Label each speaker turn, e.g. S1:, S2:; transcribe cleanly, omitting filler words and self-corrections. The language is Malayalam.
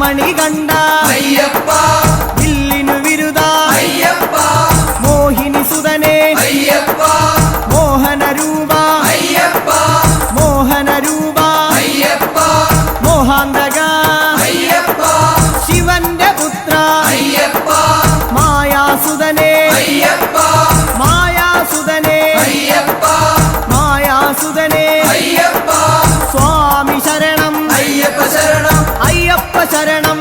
S1: മണികണ്ഠ
S2: അയ്യപ്പ
S1: വില്ലിനു വിരുദ
S2: അയ്യപ്പ
S1: മോഹിനി സുതനേ
S2: അയ്യപ്പ
S1: മോഹനരൂപ
S2: അയ്യപ്പ
S1: മോഹനരൂപ
S2: അയ്യപ്പ
S1: മോഹാന്തക
S2: അയ്യപ്പ
S1: ശിവന്റെ പുത്ര
S2: അയ്യപ്പ
S1: മായാസുതനേ
S2: അയ്യപ്പ
S1: മായാസുതനേ
S2: അയ്യപ്പ
S1: മായാസുതനേ
S2: അയ്യപ്പ
S1: സ്വാമി ശരണം
S2: അയ്യപ്പ ശരണം
S1: അയ്യപ്പ ശരണം